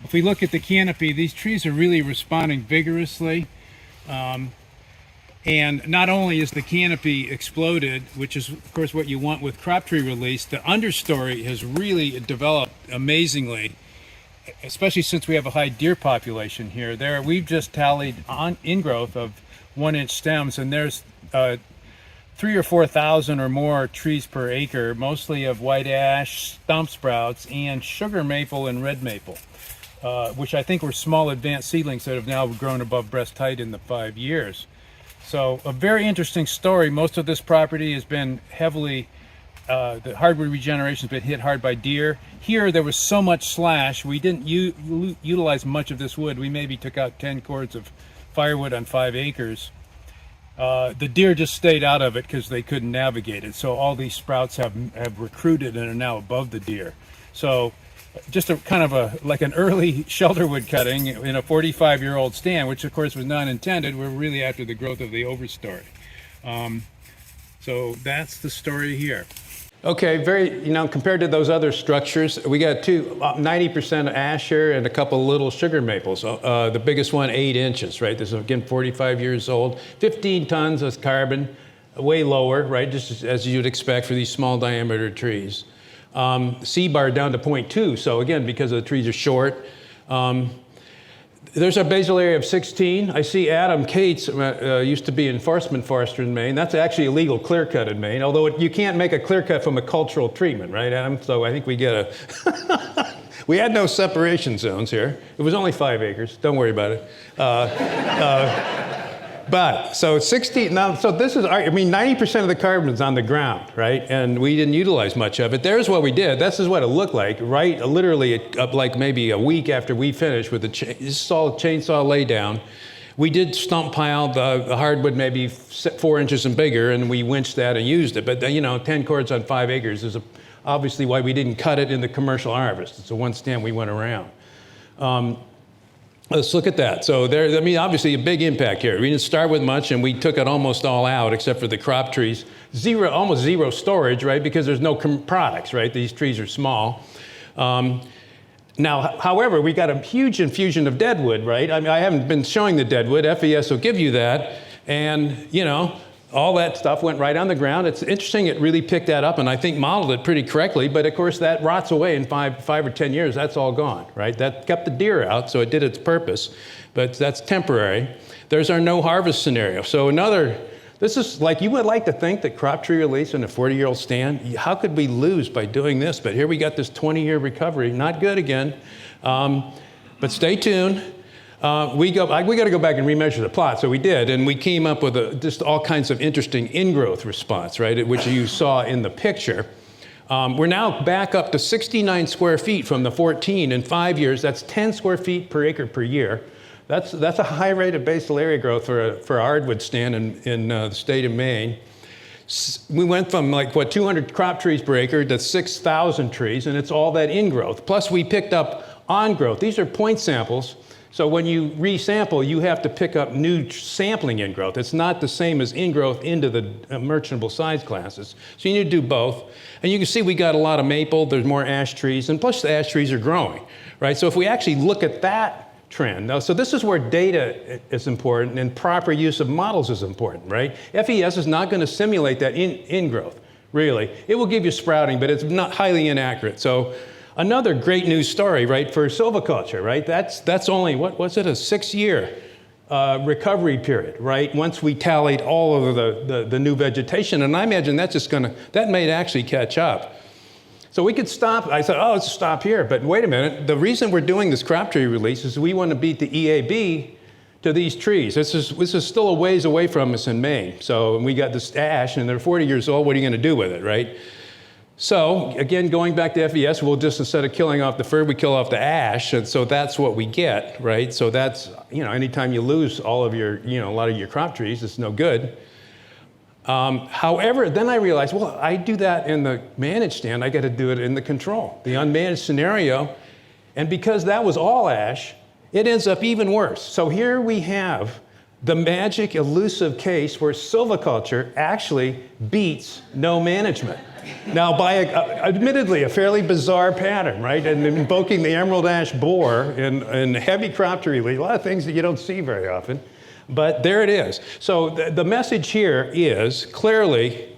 If we look at the canopy, these trees are really responding vigorously. And not only is the canopy exploded, which is of course what you want with crop tree release, the understory has really developed amazingly, especially since we have a high deer population here. We've just tallied on ingrowth of 1-inch stems, and there's 3,000 or 4,000 or more trees per acre, mostly of white ash, stump sprouts, and sugar maple and red maple, which I think were small advanced seedlings that have now grown above breast height in the 5 years. So a very interesting story. Most of this property has been heavily, the hardwood regeneration has been hit hard by deer. Here there was so much slash, we didn't utilize much of this wood. We maybe took out 10 cords of firewood on 5 acres. The deer just stayed out of it because they couldn't navigate it. So all these sprouts have recruited and are now above the deer. So just a kind of like an early shelter wood cutting in a 45-year-old stand, which of course was not intended. We're really after the growth of the overstory. So that's the story here. Okay, compared to those other structures, we got 90% ash here and a couple little sugar maples. The biggest one, 8 inches, right? This is again 45 years old, 15 tons of carbon, way lower, right? Just as you'd expect for these small diameter trees. C-bar down to 0.2, so again, because the trees are short. There's a basal area of 16. I see Adam Cates used to be enforcement forester in Maine. That's actually a legal clear cut in Maine, although you can't make a clear cut from a cultural treatment, right, Adam? So I think we get we had no separation zones here. It was only 5 acres. Don't worry about it. But, so 16, now, so this is, 90% of the carbon is on the ground, right? And we didn't utilize much of it. There's what we did. This is what it looked like, right? Literally, like maybe a week after we finished with this is all chainsaw laydown. We did stump pile the hardwood maybe 4 inches and bigger, and we winched that and used it. But, 10 cords on 5 acres is obviously why we didn't cut it in the commercial harvest. It's the one stand we went around. Let's look at that. So there, I mean, obviously a big impact here. We didn't start with much, and we took it almost all out except for the crop trees. Almost zero storage, right? Because there's no products, right? These trees are small. Now, however, we got a huge infusion of deadwood, right? I mean, I haven't been showing the deadwood. FES will give you that. And, you know, all that stuff went right on the ground. It's interesting, it really picked that up and I think modeled it pretty correctly, but of course that rots away in five or 10 years, that's all gone, right? That kept the deer out, so it did its purpose, but that's temporary. There's our no harvest scenario. So this is like, you would like to think that crop tree release in a 40-year-old stand, how could we lose by doing this? But here we got this 20-year recovery, not good again, but stay tuned. We got to go back and remeasure the plot, so we did, and we came up with just all kinds of interesting ingrowth response, right, which you saw in the picture. We're now back up to 69 square feet from the 14 in 5 years. That's 10 square feet per acre per year. That's a high rate of basal area growth for a hardwood stand in the state of Maine. We went from 200 crop trees per acre to 6,000 trees, and it's all that ingrowth. Plus we picked up on growth. These are point samples. So when you resample, you have to pick up new sampling ingrowth. It's not the same as ingrowth into the merchantable size classes. So you need to do both. And you can see we got a lot of maple, there's more ash trees, and plus the ash trees are growing, right? So if we actually look at that trend, now, so this is where data is important and proper use of models is important, right? FES is not going to simulate that ingrowth, really. It will give you sprouting, but it's not highly inaccurate. So another great news story, right, for silviculture, right? That's only, what was it, a 6-year recovery period, right? Once we tallied all of the new vegetation, and I imagine that's just that may actually catch up. So we could stop, I said, oh, let's stop here, but wait a minute. The reason we're doing this crop tree release is we want to beat the EAB to these trees. This is still a ways away from us in Maine. So we got this ash, and they're 40 years old, what are you going to do with it, right? So, again, going back to FES, we'll just, instead of killing off the fir, we kill off the ash, and so that's what we get, right? So that's, anytime you lose all of your, a lot of your crop trees, it's no good. However, then I realized, well, I do that in the managed stand, I got to do it in the control, the unmanaged scenario, and because that was all ash, it ends up even worse. So here we have the magic elusive case where silviculture actually beats no management. Now, by admittedly a fairly bizarre pattern, right? And invoking the emerald ash borer and heavy crop tree release, a lot of things that you don't see very often, but there it is. So the message here is clearly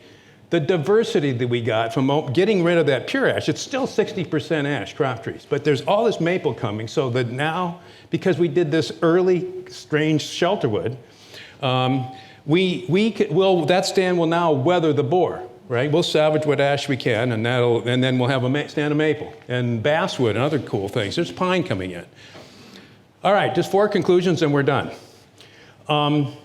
the diversity that we got from getting rid of that pure ash. It's still 60% ash crop trees, but there's all this maple coming, so that now, because we did this early strange shelterwood, that stand will now weather the borer. Right, we'll salvage what ash we can, and then we'll have a stand of maple and basswood and other cool things. There's pine coming in. All right, just 4 conclusions, and we're done. And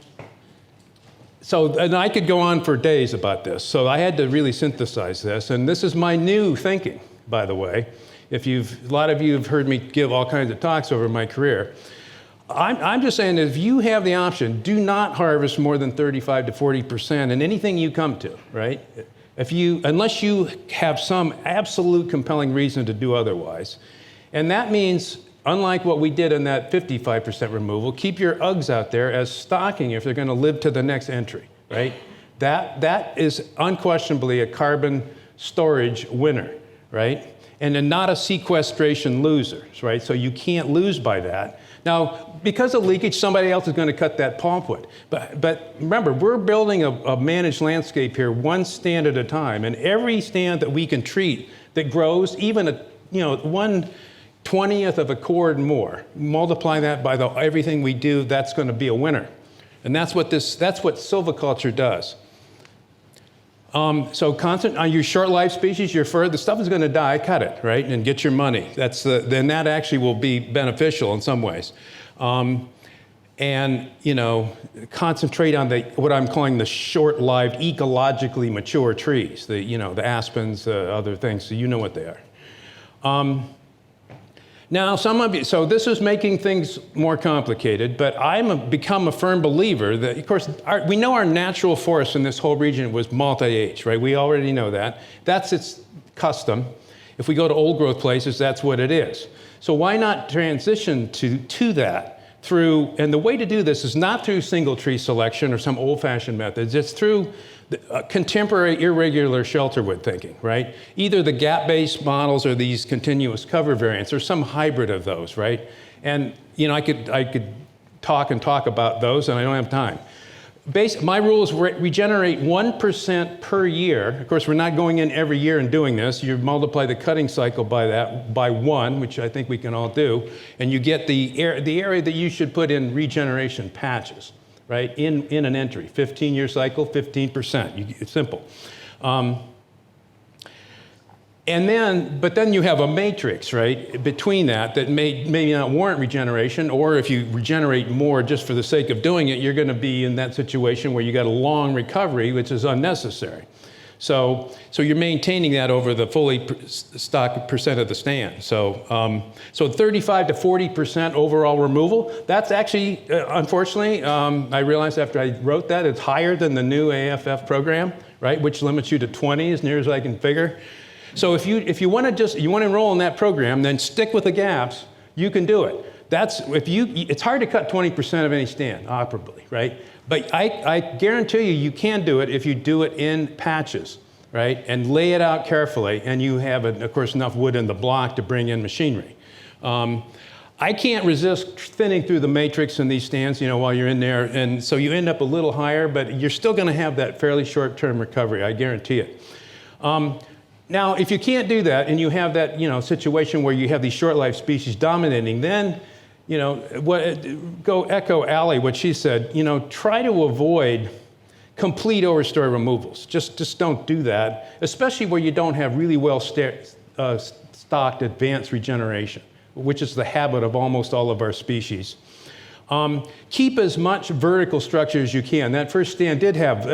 I could go on for days about this. So I had to really synthesize this, and this is my new thinking, by the way. A lot of you have heard me give all kinds of talks over my career. I'm just saying that if you have the option, do not harvest more than 35 to 40% in anything you come to, right? Unless you have some absolute compelling reason to do otherwise. And that means, unlike what we did in that 55% removal, keep your Uggs out there as stocking if they're going to live to the next entry, right? That is unquestionably a carbon storage winner, right? And then not a sequestration loser, right? So you can't lose by that. Now, because of leakage, somebody else is going to cut that pulpwood. But remember, we're building a managed landscape here, one stand at a time. And every stand that we can treat that grows, even 1/20th of a cord more, multiply that by everything we do, that's going to be a winner. And that's what silviculture does. So concentrate on your short-life species, your fir, the stuff is going to die, cut it, right, and get your money. Then that actually will be beneficial in some ways. And, concentrate on what I'm calling the short-lived, ecologically mature trees, the aspens, other things, so you know what they are. Now, some of you, so this is making things more complicated, but become a firm believer that, of course, we know our natural forest in this whole region was multi-age, right? We already know that. That's its custom. If we go to old growth places, that's what it is. So why not transition to that through, and the way to do this is not through single tree selection or some old-fashioned methods, it's through contemporary irregular shelterwood thinking, right? Either the gap-based models or these continuous cover variants or some hybrid of those, right? And I could talk about those, and I don't have time. My rule is regenerate 1% per year. Of course, we're not going in every year and doing this. You multiply the cutting cycle by 1, which I think we can all do, and you get the area that you should put in regeneration patches, right? In an entry, 15-year cycle, 15%. It's simple. But then you have a matrix, right, between that may not warrant regeneration, or if you regenerate more just for the sake of doing it, you're going to be in that situation where you got a long recovery, which is unnecessary. So you're maintaining that over the fully stocked percent of the stand. So 35 to 40% overall removal. That's actually, unfortunately, I realized after I wrote that, it's higher than the new AFF program, right, which limits you to 20 as near as I can figure. So if you want to enroll in that program, then stick with the gaps. You can do it. It's hard to cut 20% of any stand operably, right? But I guarantee you can do it if you do it in patches, right? And lay it out carefully, and you have, of course, enough wood in the block to bring in machinery. I can't resist thinning through the matrix in these stands, while you're in there, and so you end up a little higher, but you're still going to have that fairly short-term recovery. I guarantee it. Now, if you can't do that, and you have that, situation where you have these short-life species dominating, then, go echo Allie, what she said, try to avoid complete overstory removals. Just don't do that, especially where you don't have really well stocked advanced regeneration, which is the habit of almost all of our species. Keep as much vertical structure as you can. That first stand did have,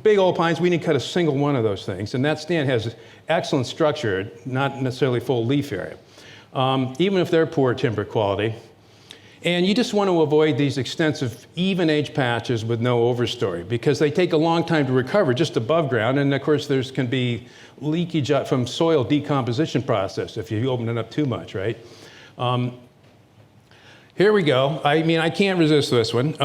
big old pines, we didn't cut a single one of those things. And that stand has excellent structure, not necessarily full leaf area, even if they're poor timber quality. And you just want to avoid these extensive even age patches with no overstory, because they take a long time to recover just above ground. And of course, there can be leakage from soil decomposition process if you open it up too much, right? Here we go. I can't resist this one.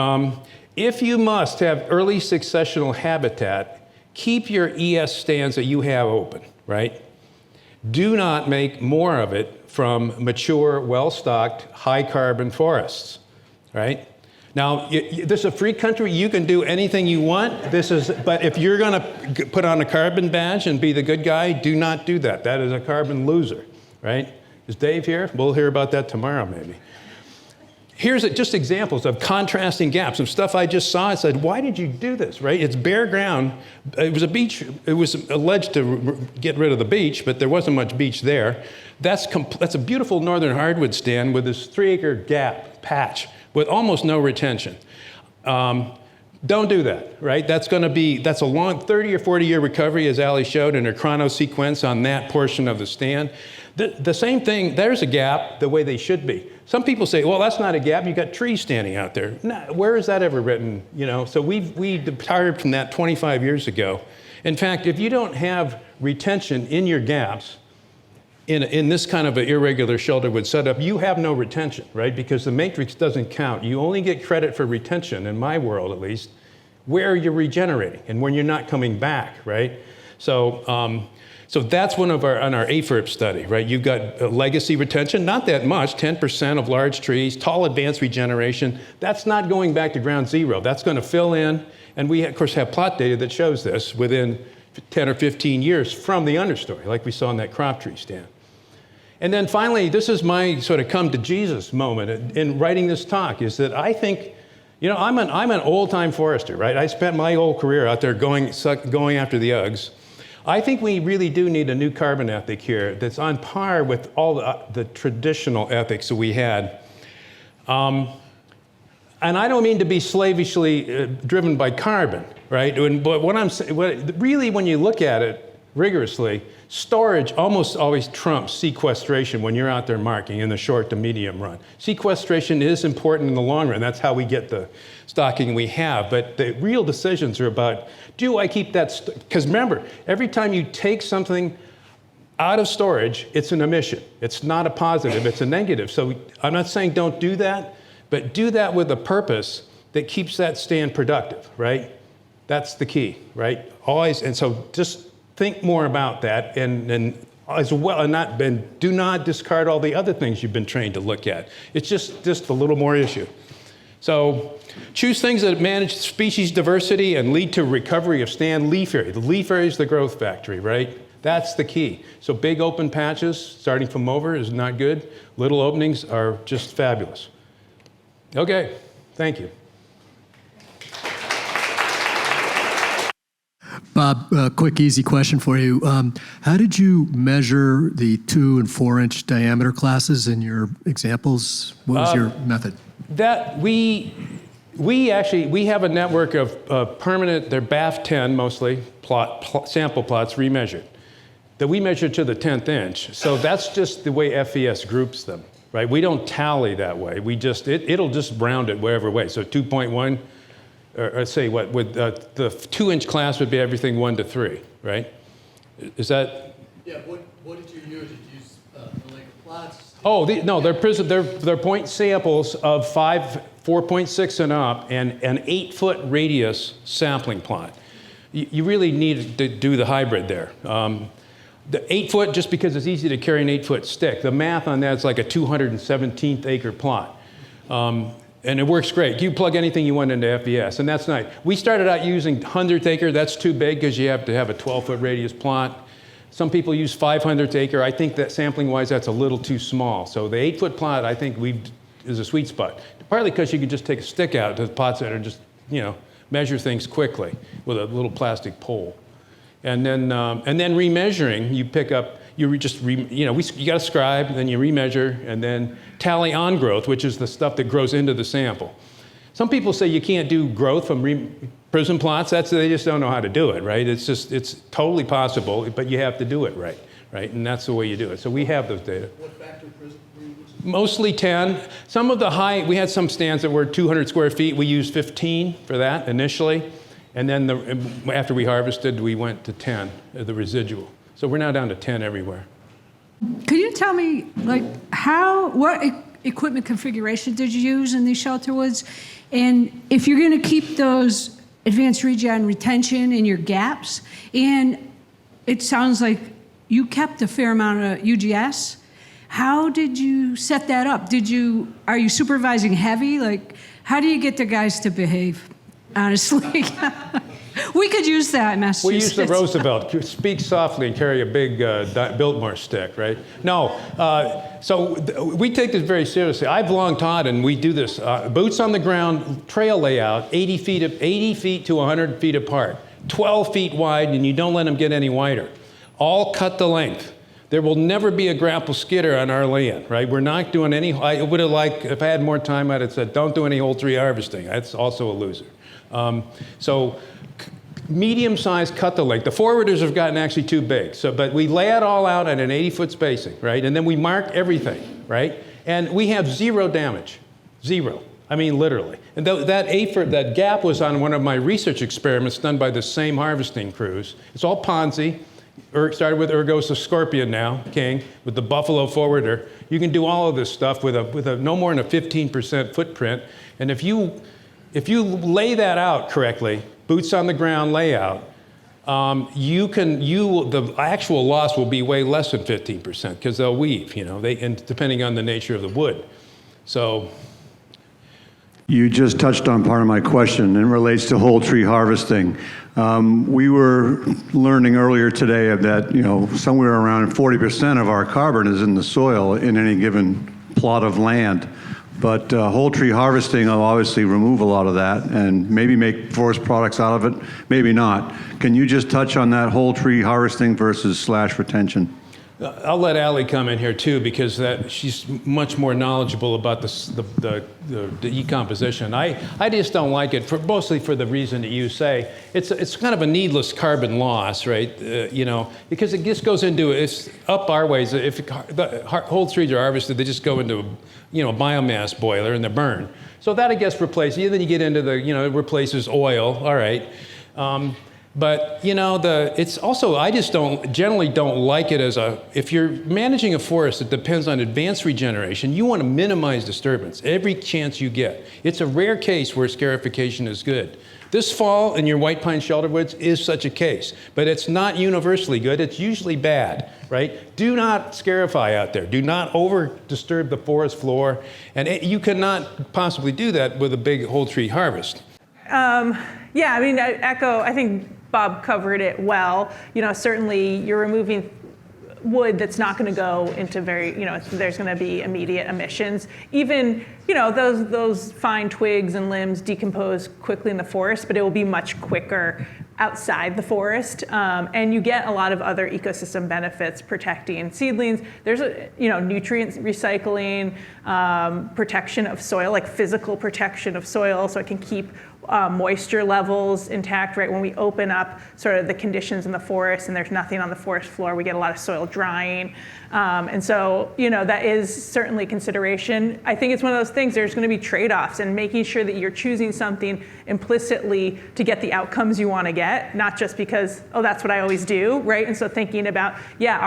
If you must have early successional habitat, keep your ES stands that you have open, right? Do not make more of it from mature, well-stocked, high-carbon forests, right? Now, this is a free country. You can do anything you want. But if you're going to put on a carbon badge and be the good guy, do not do that. That is a carbon loser, right? Is Dave here? We'll hear about that tomorrow, maybe. Here's just examples of contrasting gaps, some stuff I just saw. I said, why did you do this, right? It's bare ground. It was a beach. It was alleged to get rid of the beach, but there wasn't much beach there. That's a beautiful northern hardwood stand with this 3-acre gap patch with almost no retention. Don't do that, right? That's a long 30 or 40-year recovery, as Allie showed in her chrono sequence on that portion of the stand. The same thing, there's a gap the way they should be. Some people say, well, that's not a gap, you got trees standing out there. Nah, where is that ever written? So we retired from that 25 years ago. In fact, if you don't have retention in your gaps, in this kind of an irregular shelterwood setup, you have no retention, right? Because the matrix doesn't count. You only get credit for retention, in my world at least, where you're regenerating and when you're not coming back, right? So that's on our AFERP study, right? You've got legacy retention, not that much, 10% of large trees, tall advanced regeneration. That's not going back to ground zero. That's going to fill in, and we, of course, have plot data that shows this within 10 or 15 years from the understory, like we saw in that crop tree stand. And then finally, this is my sort of come to Jesus moment in writing this talk, is that I think, I'm an old-time forester, right? I spent my whole career out there going after the Uggs. I think we really do need a new carbon ethic here that's on par with all the traditional ethics that we had. And I don't mean to be slavishly driven by carbon, right? But really, when you look at it rigorously, storage almost always trumps sequestration when you're out there marking in the short to medium run. Sequestration is important in the long run. That's how we get the stocking we have. But the real decisions are about, do I keep that? Because remember, every time you take something out of storage, it's an emission. It's not a positive, it's a negative. So I'm not saying don't do that, but do that with a purpose that keeps that stand productive, right? That's the key, right? Always, and so just think more about that, and as well, and do not discard all the other things you've been trained to look at. It's just a little more issue. So choose things that manage species diversity and lead to recovery of stand leaf area. The leaf area is the growth factory, right? That's the key. So big open patches, starting from over, is not good. Little openings are just fabulous. Okay, thank you. Bob, a quick, easy question for you. How did you measure the 2 and 4 inch diameter classes in your examples? What was your method? That we have a network of permanent, they're BAF10 mostly, sample plots remeasured, that we measure to the 10th inch. So that's just the way FES groups them, right? We don't tally that way. We just, it'll just round it whatever way. So 2.1, or say what, with the 2 inch class would be everything 1 to 3, right? Is that? Yeah, what did you use? Did you use the length plots? Oh, no, they're point samples of 4.6 and up, and an 8-foot radius sampling plot. You really need to do the hybrid there. The 8-foot, just because it's easy to carry an 8-foot stick. The math on that is like a 217th acre plot. And it works great. You plug anything you want into FES, and that's nice. We started out using 100th acre. That's too big because you have to have a 12-foot radius plot. Some people use 500th acre. I think that sampling-wise, that's a little too small. So the 8-foot plot, I think, is a sweet spot. Partly because you can just take a stick out to the plot center and just, measure things quickly with a little plastic pole. And then remeasuring, you pick up, you got to scribe, then you remeasure, and then tally on growth, which is the stuff that grows into the sample. Some people say you can't do growth from prism plots. They just don't know how to do it, right? It's totally possible, but you have to do it right? And that's the way you do it. So we have those data. What factor prism were you using? Mostly 10. Some of the we had some stands that were 200 square feet. We used 15 for that initially. And then after we harvested, we went to 10, the residual. So we're now down to 10 everywhere. Could you tell me, what equipment configuration did you use in these shelter woods? And if you're going to keep those advanced regen retention in your gaps, and it sounds like you kept a fair amount of UGS, how did you set that up? Are you supervising heavy? How do you get the guys to behave? Honestly, we could use that in Massachusetts. We use the Roosevelt. Speak softly and carry a big Biltmore stick, right? No, so we take this very seriously. I've long taught, and we do this, boots on the ground trail layout, 80 feet to 100 feet apart, 12 feet wide, and you don't let them get any wider. All cut the length. There will never be a grapple skidder on our land, right? We're not doing any, I would have liked, if I had more time, I'd have said, don't do any whole tree harvesting. That's also a loser. So medium-sized cut the length. The forwarders have gotten actually too big. But we lay it all out at an 80-foot spacing, right? And then we mark everything, right? And we have zero damage, zero. I mean, literally. And that gap was on one of my research experiments done by the same harvesting crews. It's all Ponzi. Started with Ergosa Scorpion now, King, with the Buffalo forwarder. You can do all of this stuff with a no more than a 15% footprint. And if you lay that out correctly, boots on the ground layout, the actual loss will be way less than 15% because they'll weave, and depending on the nature of the wood. So. You just touched on part of my question, and it relates to whole tree harvesting. We were learning earlier today that somewhere around 40% of our carbon is in the soil in any given plot of land. But whole tree harvesting will obviously remove a lot of that and maybe make forest products out of it, maybe not. Can you just touch on that whole tree harvesting versus slash retention? I'll let Allie come in here too because she's much more knowledgeable about the decomposition. I just don't like it mostly for the reason that you say. It's kind of a needless carbon loss, right? Because it just goes into it's up our ways. If the whole trees are harvested, they just go into a biomass boiler and they're burned. So that I guess replaces. Then you get into it replaces oil. All right. But you know, it's also, I just generally don't like it as if you're managing a forest that depends on advanced regeneration, you want to minimize disturbance every chance you get. It's a rare case where scarification is good. This fall in your white pine shelter woods is such a case, but it's not universally good. It's usually bad, right? Do not scarify out there. Do not over disturb the forest floor. And you cannot possibly do that with a big whole tree harvest. Yeah, I mean, I think Bob covered it well. You know, certainly you're removing wood that's not going to go into there's going to be immediate emissions. Even, you know, those fine twigs and limbs decompose quickly in the forest, but it will be much quicker outside the forest. And you get a lot of other ecosystem benefits protecting seedlings. There's nutrient recycling, protection of soil, like physical protection of soil, so it can keep moisture levels intact, right? When we open up sort of the conditions in the forest and there's nothing on the forest floor, we get a lot of soil drying. And so, you know, that is certainly consideration. I think it's one of those things, there's going to be trade-offs, and making sure that you're choosing something implicitly to get the outcomes you want to get, not just because, oh, that's what I always do, right? And so thinking about, yeah,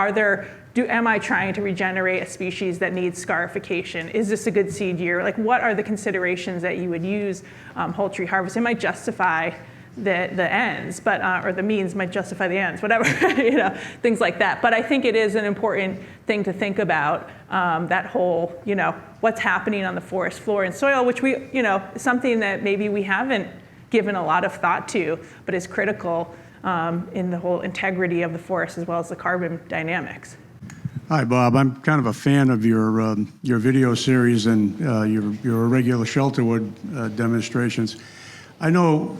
am I trying to regenerate a species that needs scarification? Is this a good seed year? Like, what are the considerations that you would use whole tree harvest? It might justify the ends, but or the means might justify the ends, whatever, you know, things like that. But I think it is an important thing to think about, that whole, you know, what's happening on the forest floor and soil, which we, you know, is something that maybe we haven't given a lot of thought to, but is critical in the whole integrity of the forest as well as the carbon dynamics. Hi, Bob. I'm kind of a fan of your video series and your irregular shelterwood demonstrations. I know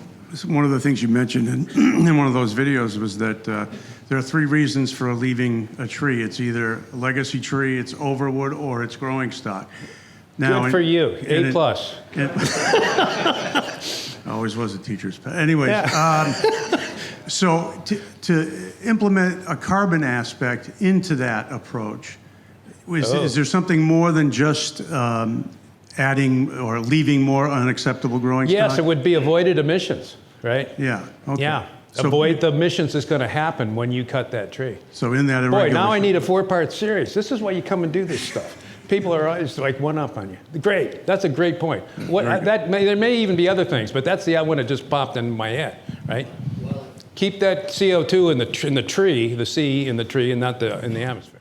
one of the things you mentioned in one of those videos was that there are 3 reasons for leaving a tree. It's either a legacy tree, it's overwood, or it's growing stock. Now, good for you. A+. Always was a teacher's pet. Anyways, yeah. So to implement a carbon aspect into that approach, is there something more than just adding or leaving more unacceptable growing stock? Yes, it would be avoided emissions, right? Yeah. Okay. Yeah. So, avoid the emissions that's going to happen when you cut that tree. So in that Boy, now I need a 4-part series. This is why you come and do this stuff. People are always like one up on you. Great. That's a great point. There may even be other things, but that's the one that just popped in my head, right? Keep that CO2 in the tree, the C in the tree, and not in the atmosphere.